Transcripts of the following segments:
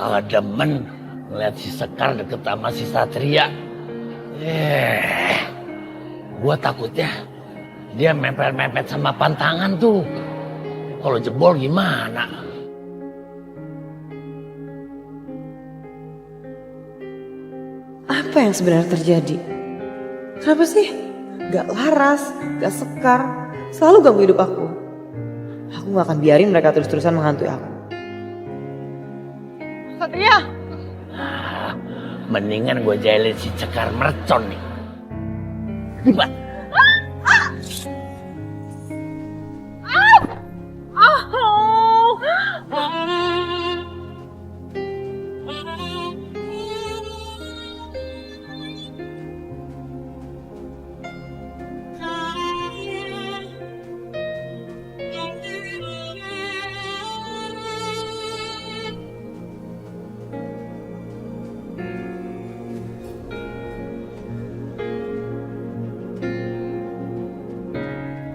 kagak demen ngeliat si Sekar deket sama si Satria. Gua takutnya dia mepet-mepet sama pantangan tuh. Kalau jebol gimana? Apa yang sebenarnya terjadi? Kenapa sih? Gak Laras, gak Sekar, selalu ganggu hidup aku. Aku gak akan biarin mereka terus-terusan menghantui aku. Satria! Mendingan gue jahilin si Cekar mercon nih. Ribet.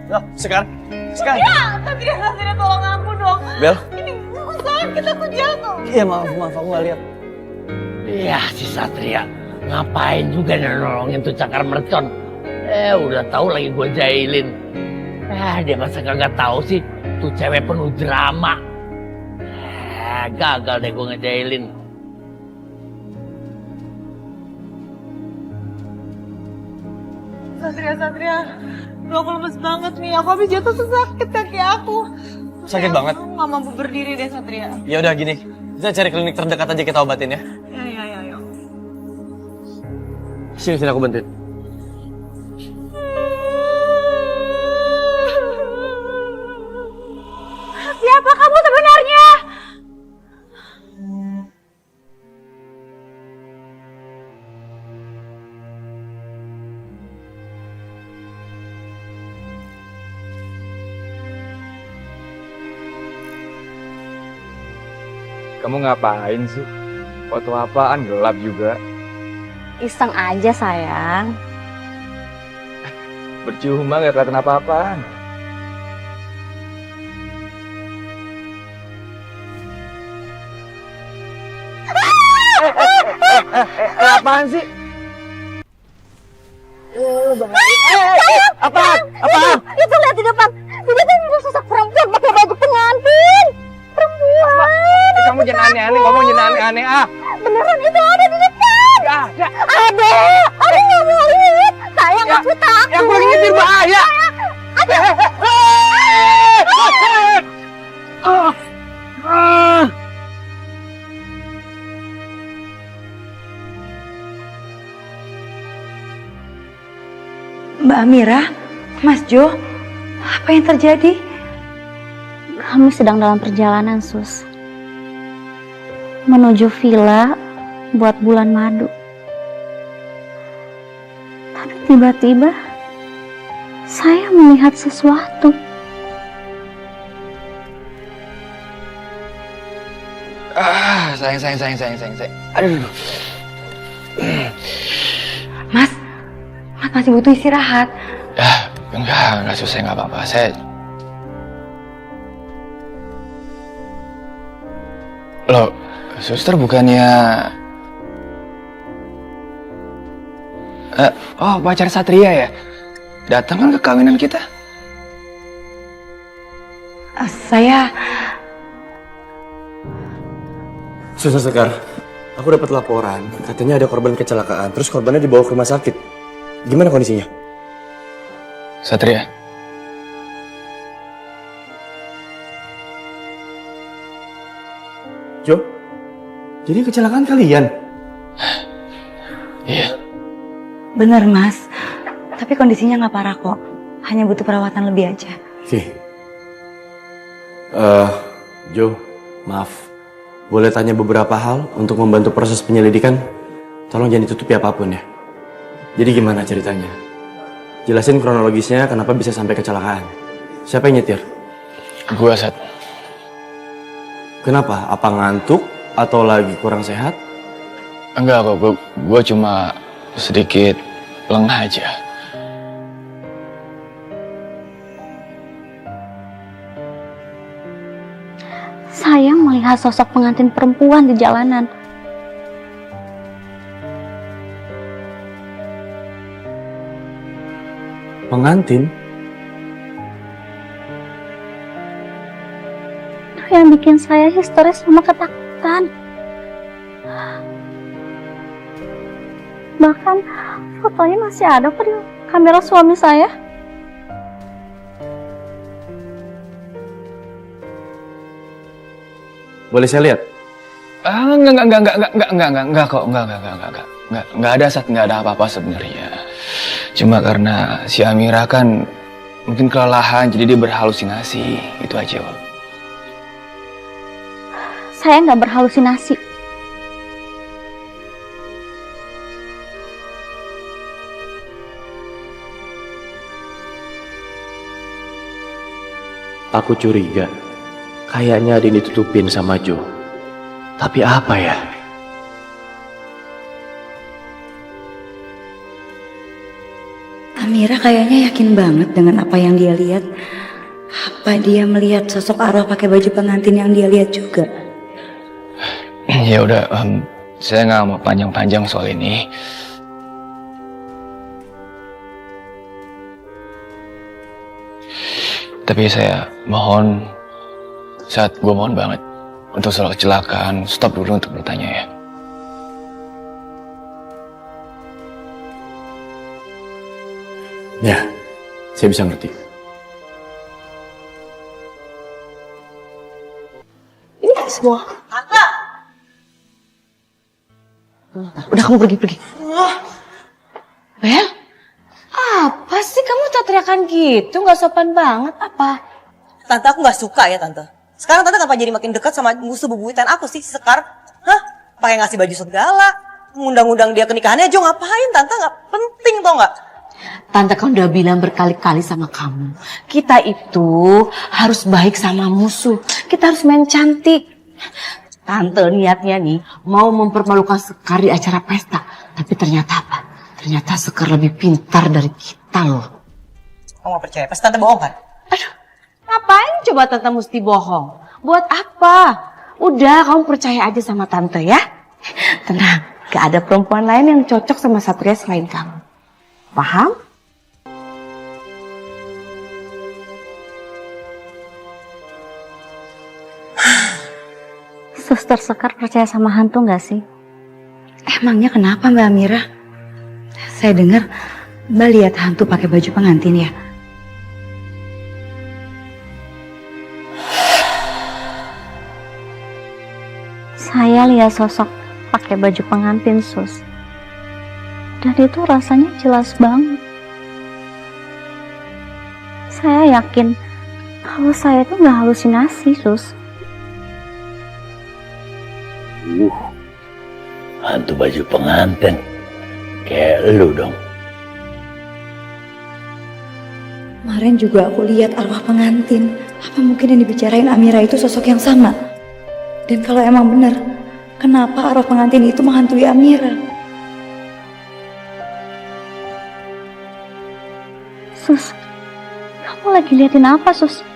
Loh, Sekar? Ya, Satria tolong aku dong. Bel? Ini aku sakit, aku jatuh. Iya maaf, aku gak lihat. Iya si Satria. Ngapain juga nolongin tuh Cakar mercon. Udah tahu lagi gue jahilin. Dia masa kagak tahu sih. Tuh cewek penuh drama. Gagal deh gue ngejailin. Satria. Duh, aku lemes banget nih. Aku habis jatuh sakit kaki aku. Sakit banget? Aku gak mampu berdiri deh, Satria. Ya udah gini, kita cari klinik terdekat aja kita obatin ya. Ya. Sini aku bantuin. Siapa kamu sebenarnya? Kamu ngapain sih? Foto apaan? Gelap juga. Iseng aja sayang. Percuma gak kelihatan apa-apaan. Apaan sih? Apa? Itu lihat di depan. Dia tuh ada sosok perempuan pakai baju pengantin. Perempuan. Kamu jangan aneh-aneh, ngomong jangan aneh-aneh ah. Beneran itu ada di depan. Gak ada. Ada. Aku nggak mau lihat. Sayang aku takut. Yang gue nyetir bahaya. Mbak Amira, Mas Jo, apa yang terjadi? Kami sedang dalam perjalanan, Sus. Menuju villa buat bulan madu. Tapi tiba-tiba saya melihat sesuatu. Sayang. Aduh. Mas masih butuh istirahat. Enggak susah, enggak apa-apa. Loh, suster bukannya... pacar Satria ya? Datang kan ke kawinan kita? Saya... Suster Sekar, aku dapat laporan, katanya ada korban kecelakaan, terus korbannya dibawa ke rumah sakit. Gimana kondisinya? Satria? Jo, jadi kecelakaan kalian? Iya. Bener, Mas. Tapi kondisinya nggak parah kok. Hanya butuh perawatan lebih aja. Oke. Jo, maaf. Boleh tanya beberapa hal untuk membantu proses penyelidikan? Tolong jangan ditutupi apapun ya. Jadi gimana ceritanya? Jelasin kronologisnya kenapa bisa sampai kecelakaan. Siapa yang nyetir? Gua, Sat. Kenapa? Apa ngantuk atau lagi kurang sehat? Enggak kok, gua cuma sedikit lengah aja. Sayang melihat sosok pengantin perempuan di jalanan. Pengantin? Itu yang bikin saya histeris sama ketakutan. Bahkan fotonya masih ada kok di kamera suami saya. Boleh saya lihat? Enggak kok, enggak ada Sat, enggak ada apa-apa sebenarnya. Cuma karena si Amira kan mungkin kelelahan, jadi dia berhalusinasi, itu aja kok. Saya nggak berhalusinasi. Aku curiga, kayaknya ada yang ditutupin sama Jo. Tapi apa ya? Amira kayaknya yakin banget dengan apa yang dia lihat. Apa dia melihat sosok arwah pakai baju pengantin yang dia lihat juga? Ya udah, saya nggak mau panjang-panjang soal ini. Tapi saya mohon, Sat, gue mohon banget untuk soal kecelakaan, stop dulu untuk bertanya ya. Ya, saya bisa ngerti. Ini semua. Udah kamu pergi. Bel, apa sih kamu teriakan gitu? Gak sopan banget apa? Tante, aku gak suka ya tante. Sekarang tante kenapa jadi makin dekat sama musuh bebuyutan aku sih, si Sekar? Hah? Pakai ngasih baju segala, ngundang-undang dia ke nikahannya, Jo ngapain? Tante gak penting tau gak? Tante kan udah bilang berkali-kali sama kamu, kita itu harus baik sama musuh. Kita harus main cantik. Tante niatnya nih mau mempermalukan Sekar di acara pesta. Tapi ternyata apa? Ternyata Sekar lebih pintar dari kita loh. Kamu gak percaya? Pasti tante bohong kan? Aduh, ngapain coba tante mesti bohong? Buat apa? Udah, kamu percaya aja sama tante ya. Tenang, gak ada perempuan lain yang cocok sama Satria selain kamu. Paham? Suster Sekar percaya sama hantu nggak sih? Emangnya kenapa Mbak Amira? Saya dengar Mbak lihat hantu pakai baju pengantin ya? Saya lihat sosok pakai baju pengantin, Sus. Dan itu rasanya jelas banget. Saya yakin kalau saya itu nggak halusinasi, Sus. Hantu baju pengantin. Kayak lu dong. Kemarin juga aku lihat arwah pengantin. Apa mungkin yang dibicarain Amira itu sosok yang sama? Dan kalau emang benar, kenapa arwah pengantin itu menghantui Amira? Sus, kamu lagi liatin apa, Sus?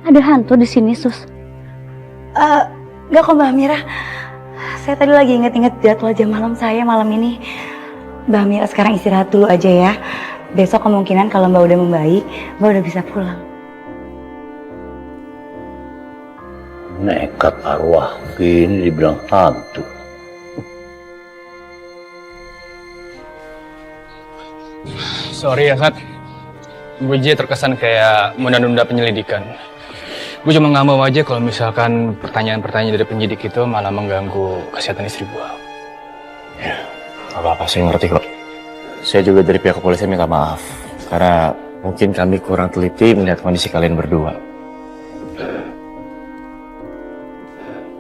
Ada hantu di sini, Sus. Enggak kok Mbak Amira. Saya tadi lagi inget-inget jadwal jam malam saya malam ini. Mbak Amira sekarang istirahat dulu aja ya. Besok kemungkinan kalau Mbak udah membaik, Mbak udah bisa pulang. Nekat arwah gini dibilang hantu. Sorry ya, Sat. Gue aja terkesan kayak menunda-nunda penyelidikan. Gue cuma nggak mau aja kalau misalkan pertanyaan-pertanyaan dari penyidik itu malah mengganggu kesehatan istri gue. Ya, apa-apa, saya ngerti kok. Saya juga dari pihak kepolisian minta maaf. Karena mungkin kami kurang teliti melihat kondisi kalian berdua.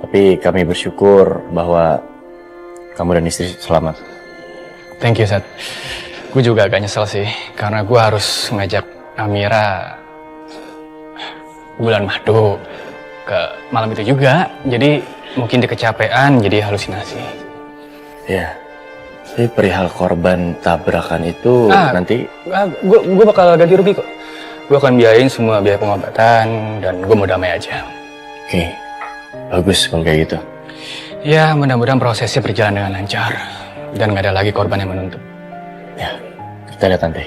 Tapi kami bersyukur bahwa kamu dan istri selamat. Thank you, Sat. Gue juga agak nyesel sih, karena gue harus ngajak Amira bulan madu ke malam itu juga. Jadi mungkin dia kecapean, jadi halusinasi. Ya, tapi perihal korban tabrakan itu nanti... Gue bakal ganti rugi kok. Gue akan biayain semua biaya pengobatan dan gue mau damai aja. Oke, bagus kalau kayak gitu. Ya, mudah-mudahan prosesnya berjalan dengan lancar dan gak ada lagi korban yang menuntut. Ya, kita lihat nanti.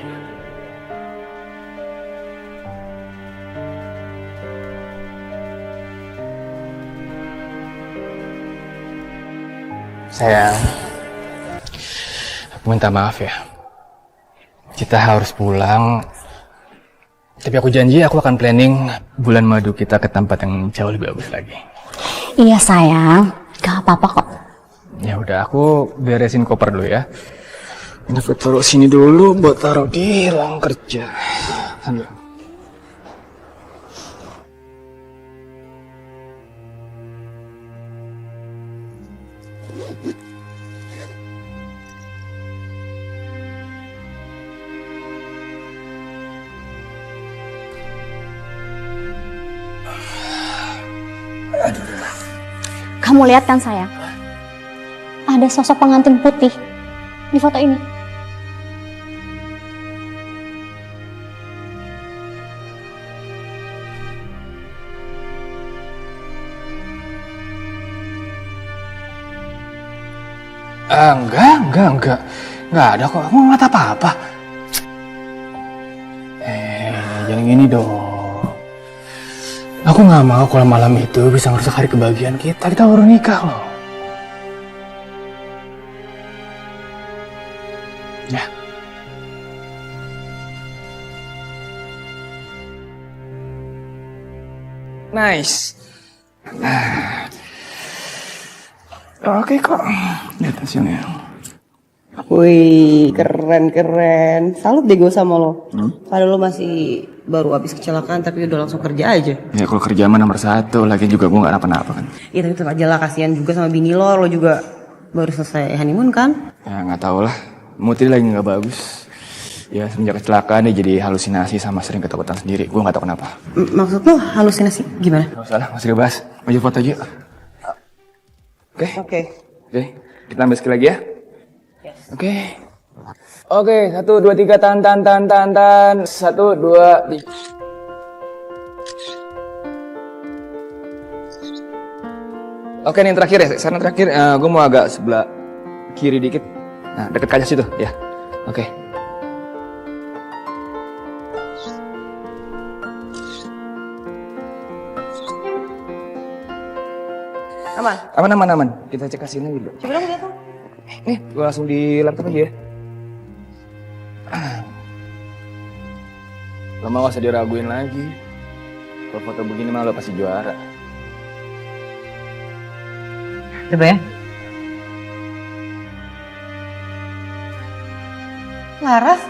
Sayang, aku minta maaf ya. Kita harus pulang. Tapi aku janji aku akan planning bulan madu kita ke tempat yang jauh lebih bagus lagi. Iya sayang, gak apa-apa kok. Ya udah, aku beresin koper dulu ya. Ini aku taruh sini dulu buat taruh di ruang kerja. Sambil. Kamu lihat kan sayang? Ada sosok pengantin putih di foto ini. Enggak. Enggak ada kok, aku nggak apa-apa. Jangan gini dong. Aku nggak mau kalau malam itu bisa ngerusak hari kebahagiaan kita. Kita baru nikah loh. Ya. Nice. Oke kok. Lihat hasilnya. Wih, keren. Salut deh gue sama lo. Padahal lo masih baru habis kecelakaan tapi udah langsung kerja aja. Ya kalau kerja mah nomor 1, lagi juga gue gak apa-apa kan. Iya tapi tetap aja lah, kasihan juga sama bini lo juga baru selesai honeymoon kan? Ya gak tau lah, mood dia lagi gak bagus. Ya semenjak kecelakaan dia jadi halusinasi sama sering ketakutan sendiri. Gue gak tau kenapa. Maksud lo halusinasi gimana? Gak usah lah, masih dibahas. Maju foto aja. Oke, kita ambil sekali lagi ya. Oke. Oke, 1, 2, 3, tahan. 1, 2, 3. Oke, ini yang terakhir ya. Saran terakhir, gue mau agak sebelah kiri dikit. Nah, deket kaca situ, ya. Oke. Aman. Kita cek hasilnya dulu. Coba dong lihat dong. Nih, gue langsung di laptop aja ya. Lo mau gak usah diraguin lagi. Kalau foto begini mah lo pasti juara. Coba ya. Laras?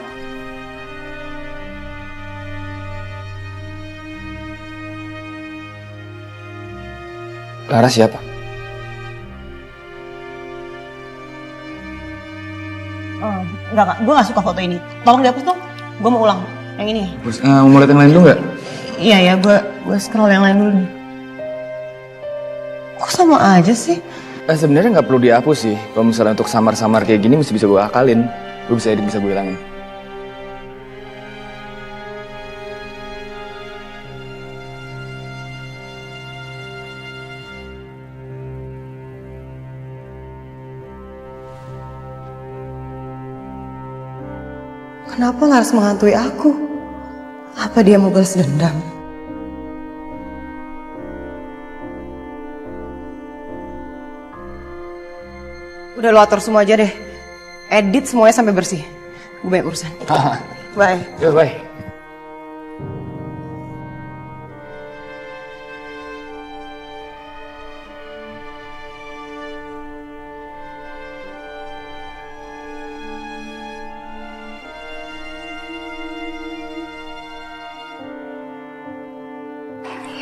Laras siapa? Enggak, gue gak suka foto ini. Tolong dihapus dong, gue mau ulang. Yang ini. Terus, mau lihat yang lain dulu nggak? Iya ya, gue scroll yang lain dulu nih. Kok sama aja sih? Sebenarnya nggak perlu dihapus sih. Kalau misalnya untuk samar-samar kayak gini mesti bisa gue akalin. Gue bisa edit, bisa gue hilangin. Kenapa Laras menghantui aku? Apa dia mau balas dendam? Udah lo atur semua aja deh. Edit semuanya sampai bersih. Gue banyak urusan. Bye. Yo, bye.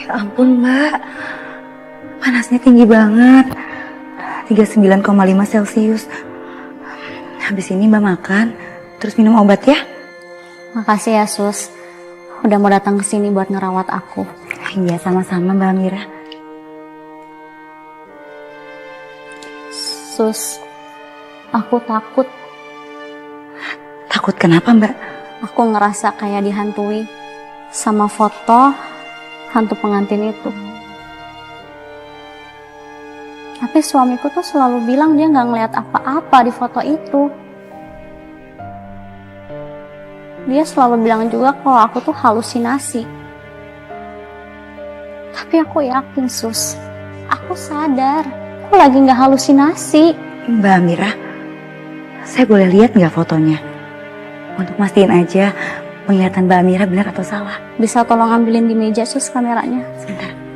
Ya ampun mbak, panasnya tinggi banget, 39,5 Celcius. Habis ini mbak makan, terus minum obat ya. Makasih ya Sus, udah mau datang ke sini buat ngerawat aku. Iya sama-sama mbak Mira. Sus, aku takut. Takut kenapa mbak? Aku ngerasa kayak dihantui. sama foto hantu pengantin itu. Tapi suamiku tuh selalu bilang dia nggak ngeliat apa-apa di foto itu. Dia selalu bilang juga kalau aku tuh halusinasi. Tapi aku yakin, Sus. Aku sadar, aku lagi nggak halusinasi. Mbak Amira, saya boleh lihat nggak fotonya? Untuk mastiin aja penglihatan Mbak Amira benar atau salah. Bisa tolong ambilin di meja, Sus, kameranya? Sebentar.